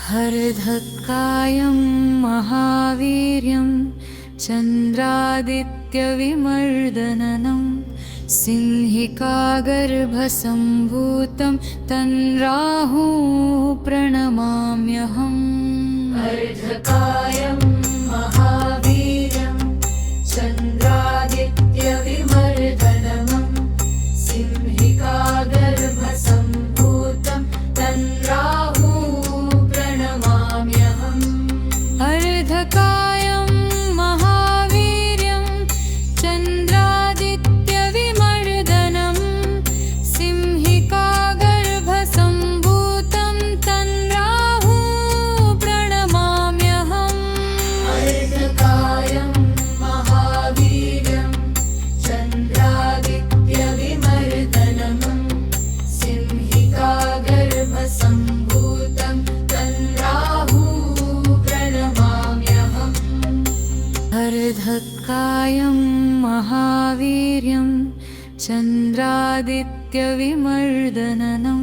हरधक्कायं महावीर्यं चन्द्रादित्यविमर्दननं सिंहिकागर्भसम्भूतं तन्राहु प्रणमाम्यहम्। हरधक्कायं महावीर्यं चन्द्रादित्यविमर्दननं सिंहिकागर्भसम्भूतं तन्राहु प्रणमाम्यहम्। हरधक्कायं महावीर्यं चन्द्रादित्यविमर्दनं सिंहिकागर्भसम्भूतं तन्राहु प्रणमाम्यहम्। हरधक्कायं महावीर्यं चन्द्रादित्यविमर्दनं सिंहिकागर्भसम्भूतं तन्राहु प्रणमाम्यहम्। हरधक्कायं महावीर्यं चन्द्रादित्यविमर्दननं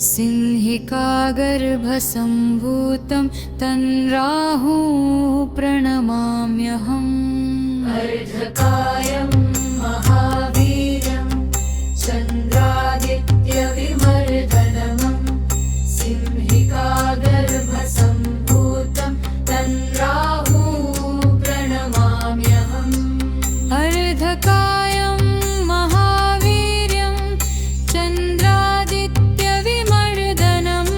सिंहिकागर्भसम्भूतं तन्राहु प्रणमाम्यहम्। हरधक्कायं महावीर्यं चन्द्रादित्यविमर्दनं सिंहिकागर्भसम्भूतं तन्राहु प्रणमाम्यहम्। हरधक्कायं महावीर्यं चन्द्रादित्यविमर्दनं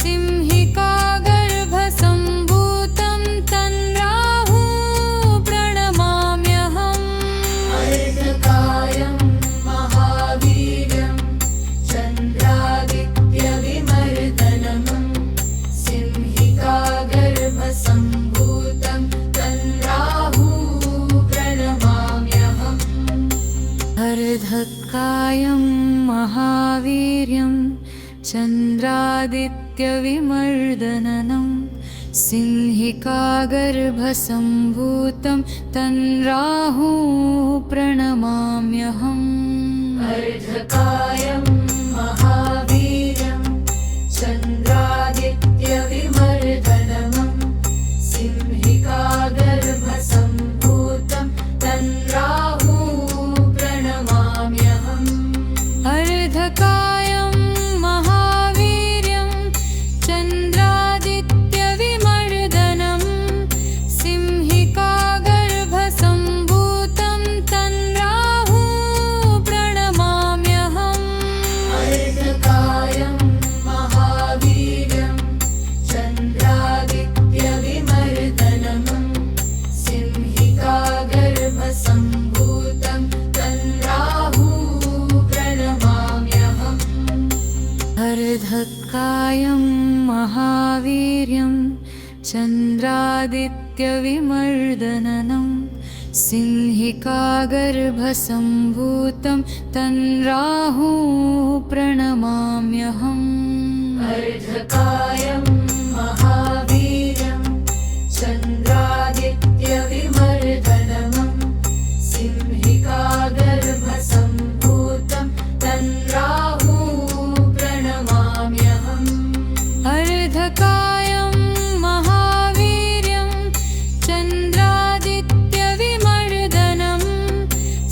सिंहिकागर्भसम्भूतं तन्राहु प्रणमाम्यहम्। हरधक्कायं महावीर्यं चन्द्रादित्यविमर्दनं सिंहिकागर्भसम्भूतं तन्राहु प्रणमाम्यहम्। हरधक्कायं महावीर्यं चन्द्रादित्यविमर्दननं सिंहिकागर्भसम्भूतं तन्राहु प्रणमाम्यहम्। हरधक्कायं महावीर्यं चन्द्रादित्यविमर्दनं सिंहिकागर्भसम्भूतं तन्राहु प्रणमाम्यहम्। हरधक्कायं महावीर्यं चन्द्रादित्यविमर्दनं सिंहिकागर्भसम्भूतं तन्राहु प्रणमाम्यहम्। हरधक्कायं महावीर्यं चन्द्रादित्यविमर्दनं सिंहिकागर्भसम्भूतं तन्राहु प्रणमाम्यहम्। हरधक्कायं महावीर्यं चन्द्रादित्यविमर्दननं सिंहिकागर्भसम्भूतं तन्राहु प्रणमाम्यहम्। हरधक्कायं महावीर्यं चन्द्रादित्यविमर्दनं सिंहिकागर्भसम्भूतं तन्राहु प्रणमाम्यहम्। हरधक्कायं महावीर्यं चन्द्रादित्यविमर्दनं सिंहिकागर्भसम्भूतं तन्राहु प्रणमाम्यहम्। हरधक्कायं महावीर्यं चन्द्रादित्यविमर्दनं सिंहिकागर्भसम्भूतं तन्राहु प्रणमाम्यहम्। हरधक्कायं महावीर्यं चन्द्रादित्यविमर्दनं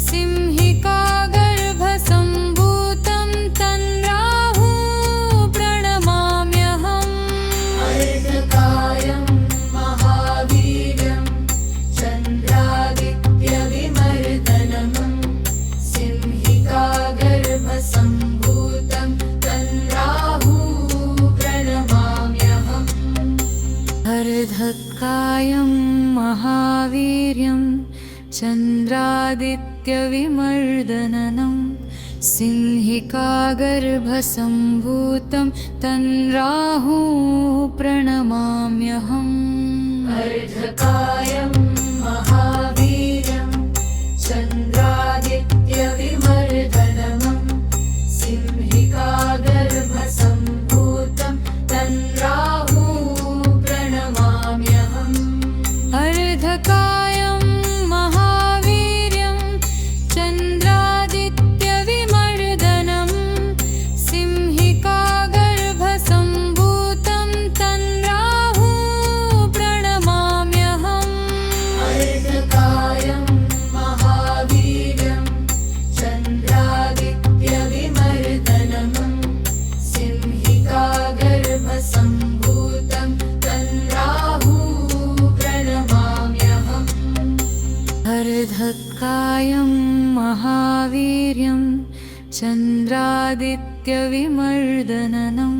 सिंहिकागर्भसम्भूतं तन्राहु प्रणमाम्यहम्। हरधक्कायं महावीर्यं चन्द्रादित्यविमर्दनं सिंहिकागर्भसम्भूतं तन्राहु प्रणमाम्यहम्। हरधक्कायं महावीर्यं चन्द्रादित्यविमर्दननं सिंहिकागर्भसम्भूतं तन्राहु प्रणमाम्यहम्। हरधक्कायं महावीर्यं चन्द्रादित्यविमर्दनं सिंहिकागर्भसम्भूतं तन्राहु प्रणमाम्यहम्। हरधक्कायं महावीर्यं चन्द्रादित्यविमर्दनं सिंहिकागर्भसम्भूतं तन्राहु अर्धकायं महावीर्यं चन्द्रादित्यविमर्दननं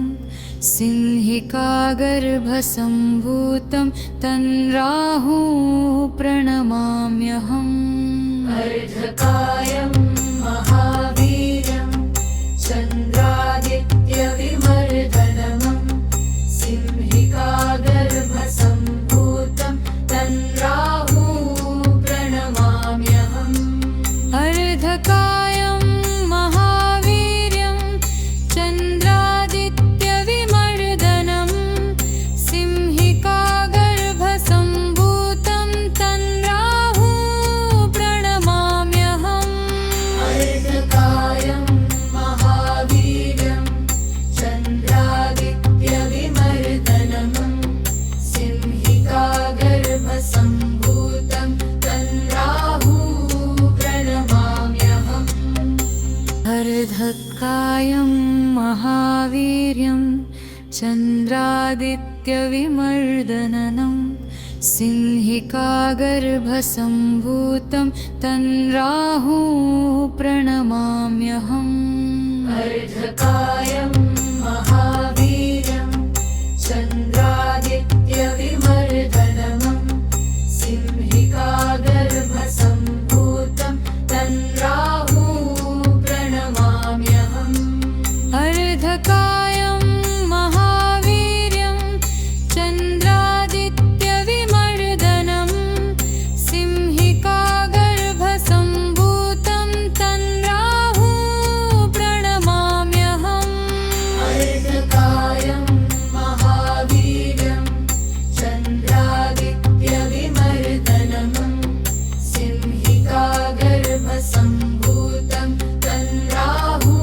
सिंहिकागर्भसम्भूतं तन्राहु प्रणमाम्यहम् अर्धकायं महावीर्यं चन्द्रादित्यविमर्दनमं सिंहिकागर्भसम्भूतं तन्राहु प्रणमाम्यहम् अर्धकायं महावीर्यं चन्द्रादित्यविमर्दनं सिंहिकागर्भसम्भूतं तन्राहु प्रणमाम्यहम् अर्धकायं महावीर्यं चन्द्रादित्यविमर्दनमं सिंहिकागर्भसम्भूतं तन्राहु प्रणमाम्यहम् अर्धकायं महावीर्यं चन्द्रादित्यविमर्दननं सिंहिकागर्भसम्भूतं तन्राहु प्रणमाम्यहम् अर्धकायं महावीर्यं चन्द्रादित्यविमर्दनमं सिंहिकागर्भसम्भूतं तन्राहु प्रणमाम्यहम् अर्धकायं महावीर्यं चन्द्रादित्यविमर्दनं सिंहिकागर्भसम्भूतं तन्राहु प्रणमाम्यहम् अर्धकायं महावीर्यं चन्द्रादित्यविमर्दनमं सिंहिकागर्भसम्भूतं तन्राहु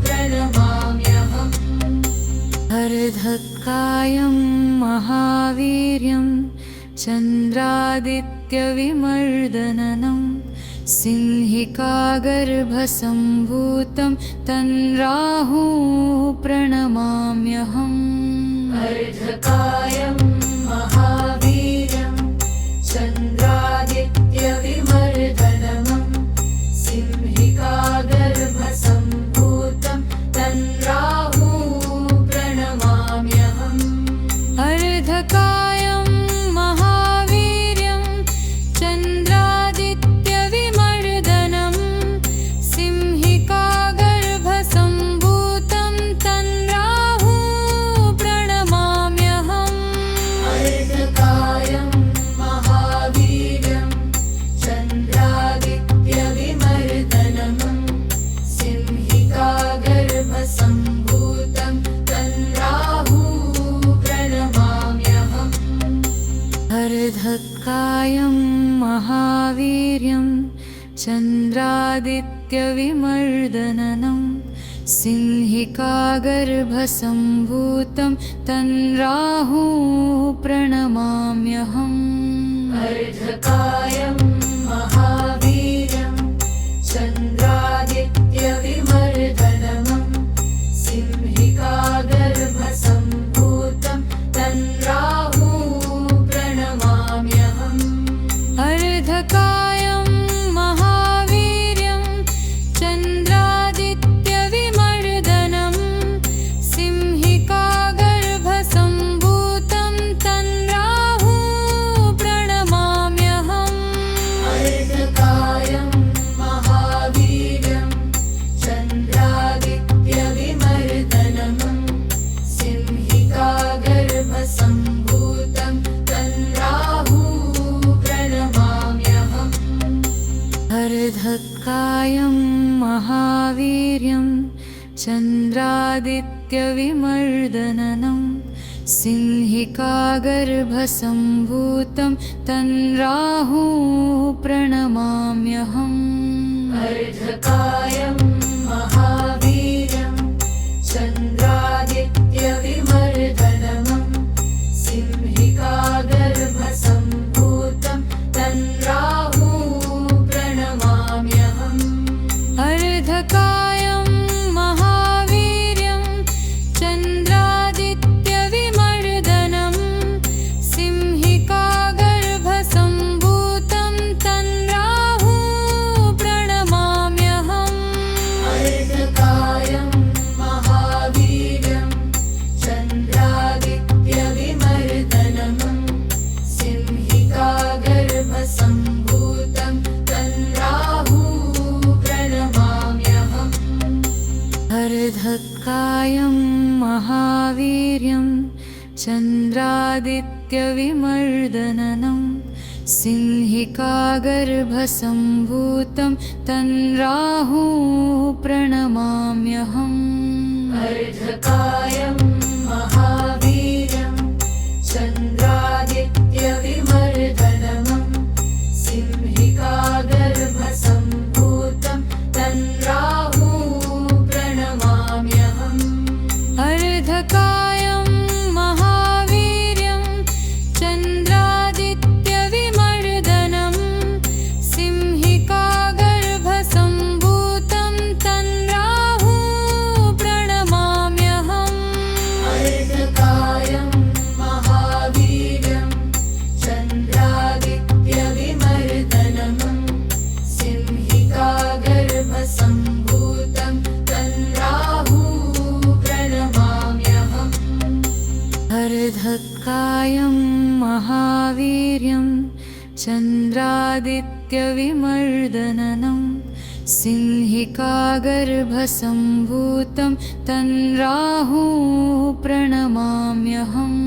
प्रणमाम्यहम् अर्धकायं महावीर्यं चन्द्रादित्यविमर्दननं सिंहिकागर्भसम्भूतं तन्राहु प्रणमाम्यहम् अर्धकायं महावीर्यं चन्द्रादित्यविमर्दनमं सिंहिकागर्भसम्भूतं तन्राहु प्रणमाम्यहम् अर्धकायं महावीर्यं चन्द्रादित्यविमर्दनं सिंहिकागर्भसम्भूतं तन्राहु प्रणमाम्यहम् अर्धकायं महावीर्यं चन्द्रादित्यविमर्दनमं सिंहिकागर्भसम्भूतं तन्राहु प्रणमाम्यहम् अर्धकायं महावीर्यं चन्द्रादित्यविमर्दननं सिंहिकागर्भसम्भूतं तन्राहु प्रणमाम्यहम् अर्धकायं महावीर्यं चन्द्रादित्यविमर्दनमं सिंहिकागर्भसम्भूतं तन्राहु प्रणमाम्यहम् अर्धकायं महावीर्यं चन्द्रादित्यविमर्दनं सिंहिकागर्भसम्भूतं तन्राहु प्रणमाम्यहम् अर्धकायं महावीर्यं चन्द्रादित्यविमर्दनमं सिंहिकागर्भसम्भूतं तन्राहु प्रणमाम्यहम् अर्धकायं महावीर्यं चन्द्रादित्यविमर्दननं सिंहिकागर्भसम्भूतं तन्राहु प्रणमाम्यहम् अर्धकायं महावीर्यं चन्द्रादित्यविमर्दनमं सिंहिकागर्भसम्भूतं तन्राहु प्रणमाम्यहम् अर्धकायं महावीर्यं चन्द्रादित्यविमर्दनं सिंहिकागर्भसम्भूतं तन्राहु महावीर्यं चन्द्रादित्यविमर्दननं सिंहिकागर्भसम्भूतं तन्राहु प्रणमाम्यहम् अर्धकायं महावीर्यं चन्द्रादित्यविमर्दनमं सिंहिकागर्भसम्भूतं तन्राहु प्रणमाम्यहम् अर्धकायं महावीर्यं चन्द्रादित्यविमर्दनं सिंहिकागर्भसम्भूतं तन्राहु प्रणमाम्यहम् अर्धकायं महावीर्यं चन्द्रादित्यविमर्दनमं सिंहिकागर्भसम्भूतं तन्राहु प्रणमाम्यहम् अर्धकायं महावीर्यं चन्द्रादित्यविमर्दननं सिंहिकागर्भसम्भूतं तन्राहु प्रणमाम्यहम्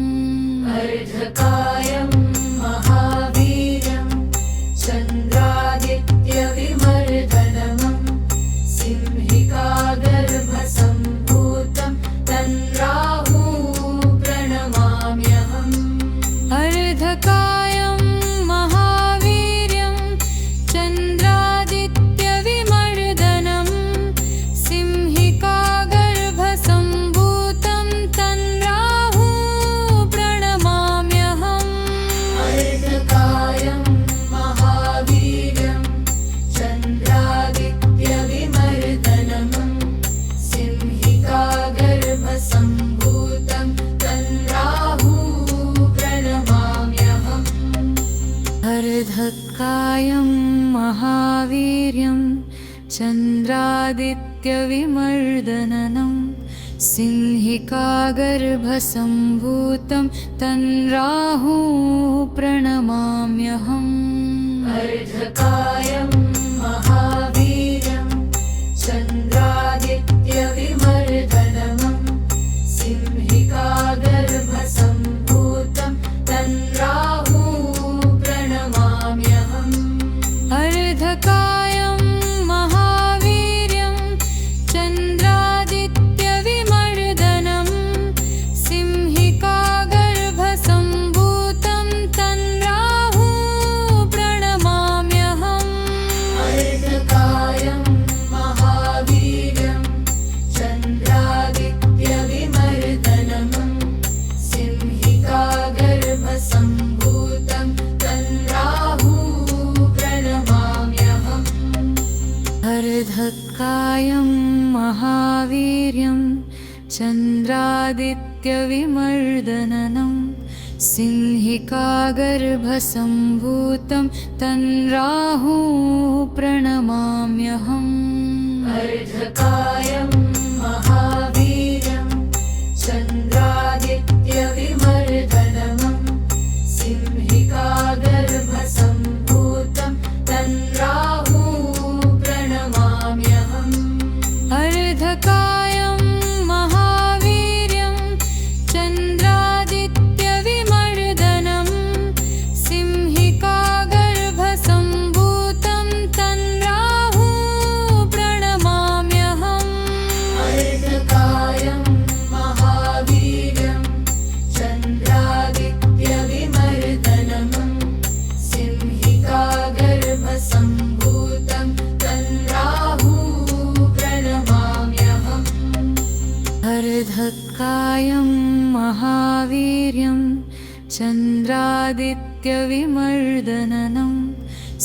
अर्धकायं महावीर्यं चन्द्रादित्यविमर्दनमं सिंहिकागर्भसम्भूतं तन्राहु प्रणमाम्यहम् अर्धकायं महावीर्यं चन्द्रादित्यविमर्दनं सिंहिकागर्भसम्भूतं तन्राहु प्रणमाम्यहम् अर्धकायं महावीर्यं चन्द्रादित्यविमर्दनमं सिंहिकागर्भसम्भूतं तन्राहु प्रणमाम्यहम् अर्धकायं महावीर्यं चन्द्रादित्यविमर्दननं सिंहिकागर्भसम्भूतं तन्राहु प्रणमाम्यहम् अर्धकायं महावीर्यं चन्द्रादित्यविमर्दनमं सिंहिकागर्भसम्भूतं तन्राहु प्रणमाम्यहम् अर्धकायं महावीर्यं चन्द्रादित्यविमर्दनं सिंहिकागर्भसम्भूतं तन्राहु प्रणमाम्यहम् अर्धकायं महावीर्यं चन्द्रादित्यविमर्दनमं सिंहिकागर्भसम्भूतं तन्राहु प्रणमाम्यहम् अर्धकायं महावीर्यं चन्द्रादित्यविमर्दननं सिंहिकागर्भसम्भूतं तन्राहु प्रणमाम्यहम् अर्धकायं महावीर्यं चन्द्रादित्यविमर्दनमं सिंहिकागर्भसम्भूतं तन्राहु प्रणमाम्यहम् अर्धकायं महावीर्यं चन्द्रादित्यविमर्दनं सिंहिकागर्भसम्भूतं तन्राहु प्रणमाम्यहम् अर्धकायं महावीर्यं चन्द्रादित्यविमर्दनमं सिंहिकागर्भसम्भूतं तन्राहु प्रणमाम्यहम् अर्धकायं महावीर्यं चन्द्रादित्यविमर्दननं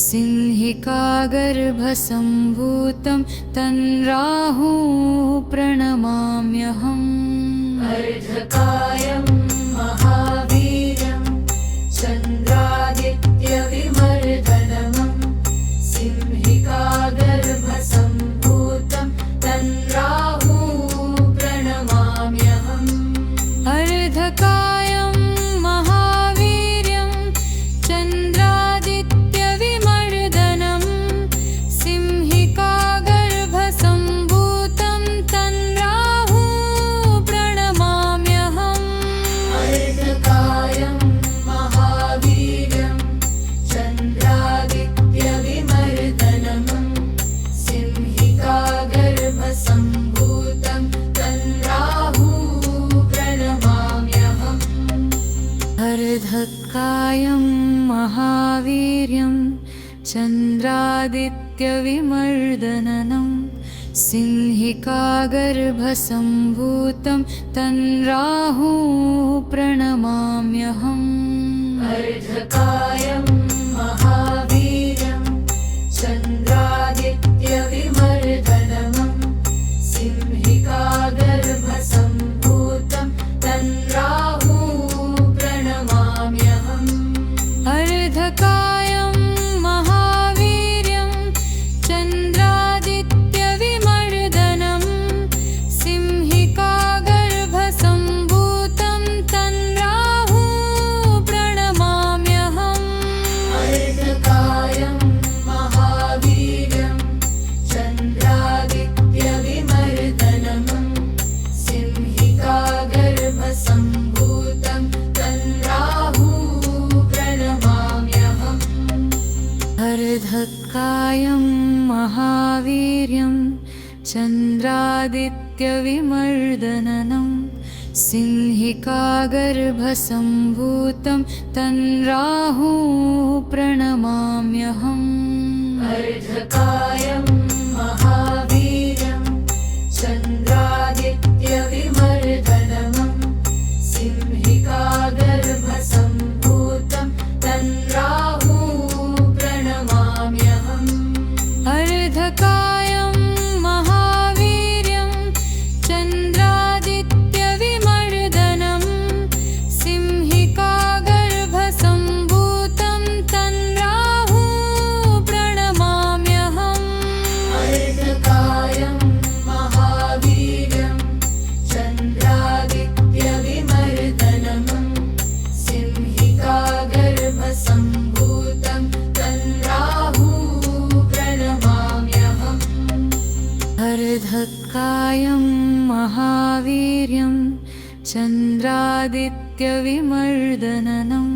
सिंहिकागर्भसम्भूतं तन्राहु प्रणमाम्यहम् अर्धकायं महावीर्यं चन्द्रादित्यविमर्दनमं सिंहिकागर्भसम्भूतं तन्राहु प्रणमाम्यहम् अर्धकायं महावीर्यं चन्द्रादित्यविमर्दनं सिंहिकागर्भसम्भूतं तन्राहु प्रणमाम्यहम् अर्धकायं महावीर्यं चन्द्रादित्यविमर्दननं सिंहिकागर्भसम्भूतं तन्राहु प्रणमाम्यहम्। अर्धकायं महावीर्यं चन्द्रादित्यविमर्दनमं सिंहिकागर्भसम्भूतं तन्राहु प्रणमाम्यहम्। अर्धकायं महावीर्यं चन्द्रादित्यविमर्दनं सिंहिकागर्भसम्भूतं तन्राहु प्रणमाम्यहम्। अर्धकायं महावीर्यं चन्द्रादित्यविमर्दनमं सिंहिकागर्भसम्भूतं तन्राहु प्रणमाम्यहम्। अर्धकायं महावीर्यं चन्द्रादित्यविमर्दननं सिंहिकागर्भसम्भूतं तन्राहु प्रणमाम्यहम्। अर्धकायं महावीर्यं चन्द्रादित्यविमर्दनमं सिंहिकागर्भसम्भूतं तन्राहु प्रणमाम्यहम्। अर्धकायं महावीर्यं चन्द्रादित्यविमर्दनं सिंहिकागर्भसम्भूतं तन्राहु प्रणमाम्यहम्। अर्धकायं महावीर्यं चन्द्रादित्यविमर्दनमं सिंहिकागर्भसम्भूतं तन्राहु प्रणमाम्यहम्। अर्धकायं महावीर्यं चन्द्रादित्यविमर्दननं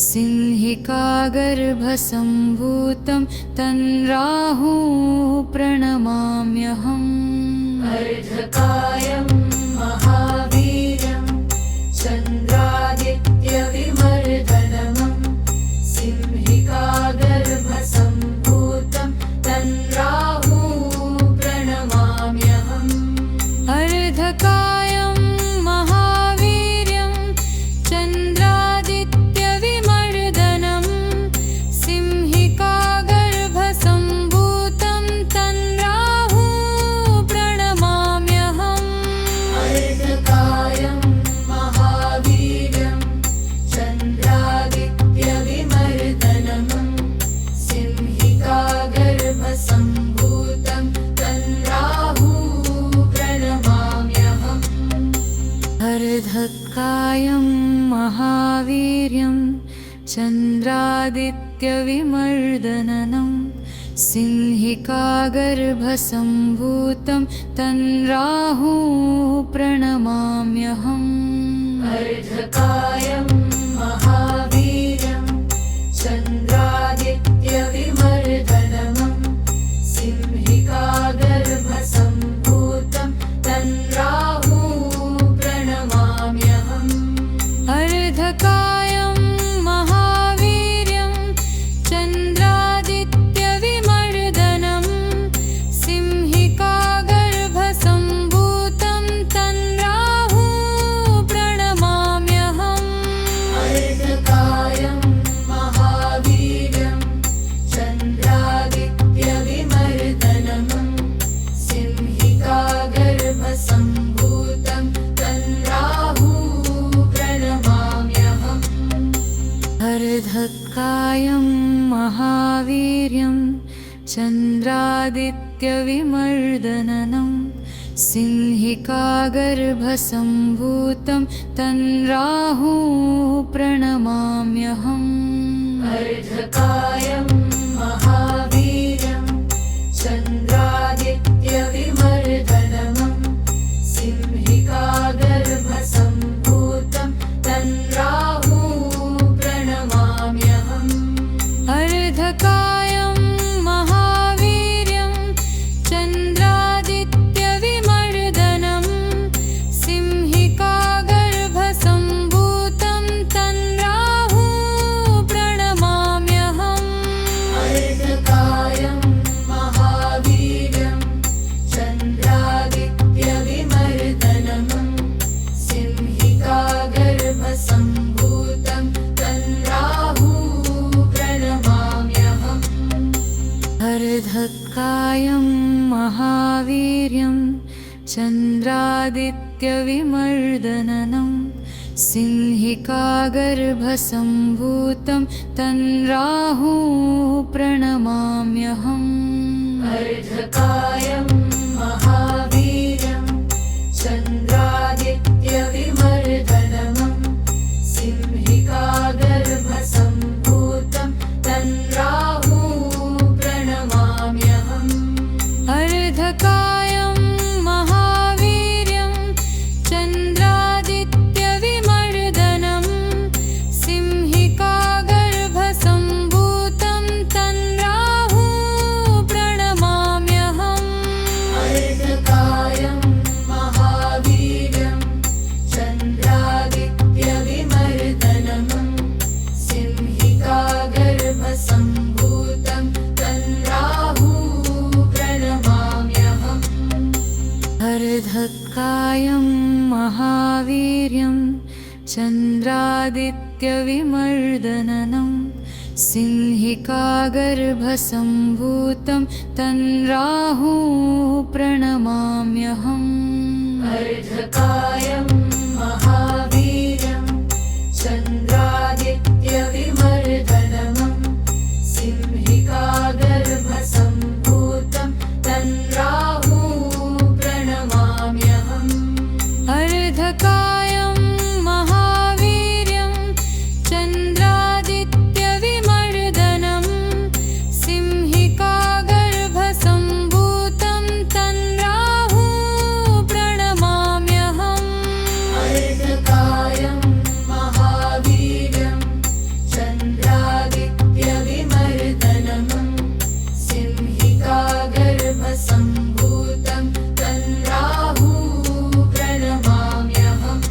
सिंहिकागर्भसम्भूतं तन्राहु प्रणमाम्यहम्। अर्धकायं महावीर्यं चन्द्रादित्यविमर्दनमं सिंहिकागर्भसम्भूतं तन्राहु प्रणमाम्यहम्। अर्धकायं महावीर्यं चन्द्रादित्यविमर्दनं सिंहिकागर्भसम्भूतं तन्राहु प्रणमाम्यहम्। अर्धकायं महावीर्यं चन्द्रादित्यविमर्दनमं सिंहिकागर्भसम्भूतं तन्राहु प्रणमाम्यहम्। अर्धकायं महावीर्यं चन्द्रादित्यविमर्दननं सिंहिकागर्भसम्भूतं तन्राहु प्रणमाम्यहम्। अर्धकायं महावीर्यं चन्द्रादित्यविमर्दनमं सिंहिकागर्भसम्भूतं तन्राहु प्रणमाम्यहम्। अर्धकायं महावीर्यं चन्द्रादित्यविमर्दनं सिंहिकागर्भसम्भूतं तन्राहु प्रणमाम्यहम्। अर्धकायं महावीर्यं चन्द्रादित्यविमर्दनमं सिंहिकागर्भसम्भूतं तन्राहु प्रणमाम्यहम्। अर्धकायं महावीर्यं चन्द्रादित्यविमर्दननं सिंहिकागर्भसम्भूतं तन्राहु प्रणमाम्यहम्। अर्धकायं महावीर्यं चन्द्रादित्यविमर्दनमं सिंहिकागर्भसम्भूतं तन्राहु प्रणमाम्यहम्। अर्धकायं महावीर्यं चन्द्रादित्यविमर्दनं सिंहिकागर्भसम्भूतं तन्राहु अर्धकायं महावीर्यं चन्द्रादित्यविमर्दननं सिंहिकागर्भसम्भूतं तन्राहु प्रणमाम्यहम् अर्धकायं महावीर्यं चन्द्रादित्यविमर्दनमं सिंहिकागर्भसम्भूतं तन्राहु प्रणमाम्यहम् अर्धकायं महावीर्यं चन्द्रादित्यविमर्दनं सिंहिकागर्भसम्भूतं तन्राहु प्रणमाम्यहम् अर्धकायं महावीर्यं चन्द्रादित्यविमर्दनमं सिंहिकागर्भसम्भूतं तन्राहु प्रणमाम्यहम् अर्धकायं महावीर्यं चन्द्रादित्यविमर्दननं सिंहिकागर्भसम्भूतं तन्राहु प्रणमाम्यहम् अर्धकायं महावीर्यं चन्द्रादित्यविमर्दनमं सिंहिकागर्भसम्भूतं तन्राहु प्रणमाम्यहम् अर्धकायं महावीर्यं चन्द्रादित्यविमर्दनं सिंहिकागर्भसम्भूतं तन्राहु प्रणमाम्यहम् अर्धकायं महावीर्यं चन्द्रादित्यविमर्दनमं सिंहिकागर्भसम्भूतं तन्राहु प्रणमाम्यहम्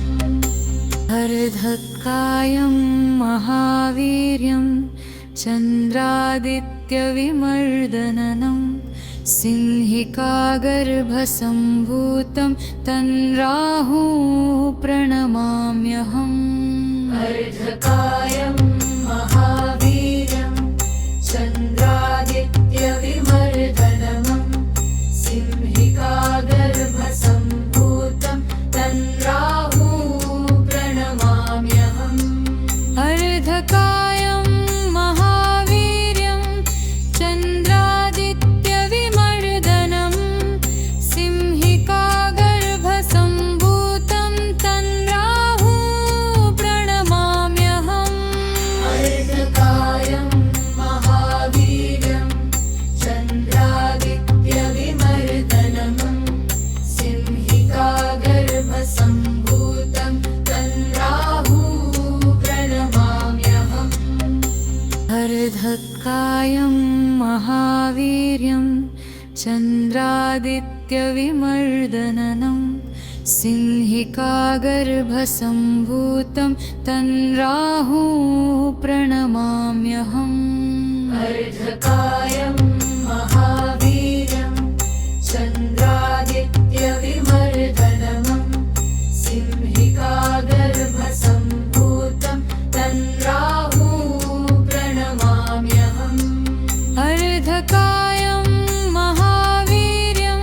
अर्धकायं महावीर्यं चन्द्रादित्यविमर्दननं सिंहिकागर्भसम्भूतं तन्राहु प्रणमाम्यहम् अर्धकायं महावीर्यं चन्द्रादित्यविमर्दनमं सिंहिकागर्भसम्भूतं तन्राहु प्रणमाम्यहम् अर्धकायं महावीर्यं चन्द्रादित्यविमर्दनं सिंहिकागर्भसम्भूतं तन्राहु प्रणमाम्यहम् अर्धकायं महावीर्यं चन्द्रादित्यविमर्दनमं सिंहिकागर्भसम्भूतं तन्राहु प्रणमाम्यहम् अर्धकायं महावीर्यं चन्द्रादित्यविमर्दननं सिंहिकागर्भसम्भूतं तन्राहु प्रणमाम्यहम् अर्धकायं महावीर्यं चन्द्रादित्यविमर्दनमं सिंहिकागर्भसम्भूतं तन्राहु प्रणमाम्यहम् अर्धकायं महावीर्यं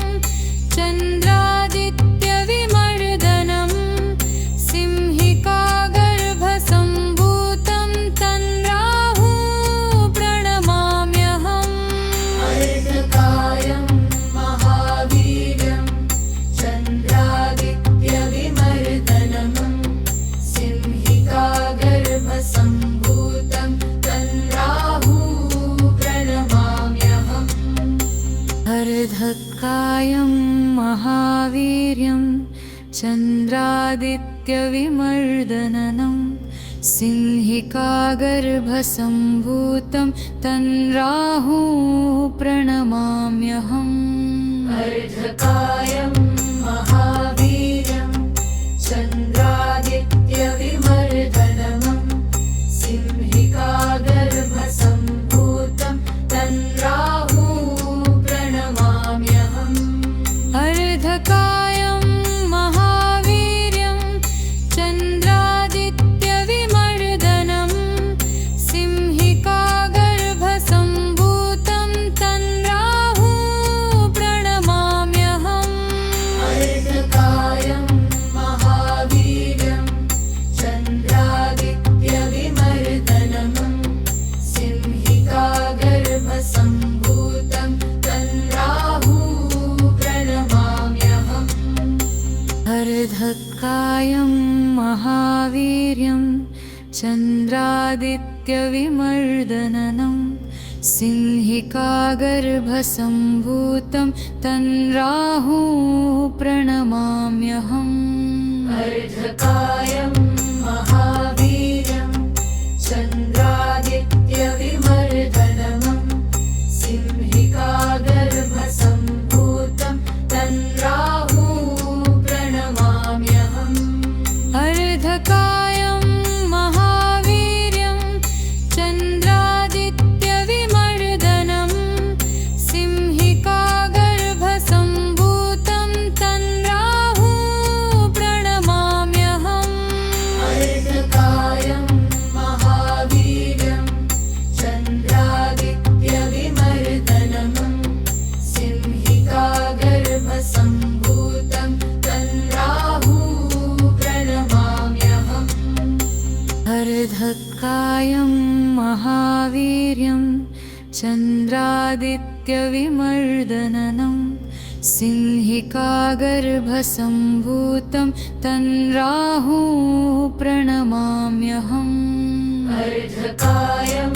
चन्द्रादित्यविमर्दनं सिंहिकागर्भसम्भूतं तन्राहु प्रणमाम्यहम् अर्धकायं महावीर्यं चन्द्रादित्यविमर्दनमं सिंहिकागर्भसम्भूतं तन्राहु प्रणमाम्यहम् अर्धकायं महावीर्यं चन्द्रादित्यविमर्दननं सिंहिकागर्भसम्भूतं तन्राहु प्रणमाम्यहम् अर्धकायं महावीर्यं चन्द्रादित्यविमर्दनमं सिंहिकागर्भसम्भूतं तन्राहु प्रणमाम्यहम् अर्धकायं महावीर्यं चन्द्रादित्यविमर्दनं सिंहिकागर्भसम्भूतं तन्राहु महावीर्यं चन्द्रादित्यविमर्दननं सिंहिकागर्भसम्भूतं तन्राहु प्रणमाम्यहम् अर्धकायं महावीर्यं चन्द्रादित्यविमर्दनमं सिंहिकागर्भसम्भूतं तन्राहु प्रणमाम्यहम् अर्धकायं महावीर्यं चन्द्रादित्यविमर्दनं सिंहिकागर्भसम्भूतं तन्राहु प्रणमाम्यहम् अर्धकायं महावीर्यं चन्द्रादित्यविमर्दनमं सिंहिकागर्भसम्भूतं तन्राहु प्रणमाम्यहम् अर्धकायं महावीर्यं चन्द्रादित्यविमर्दननं सिंहिकागर्भसम्भूतं तन्राहु प्रणमाम्यहम् अर्धकायं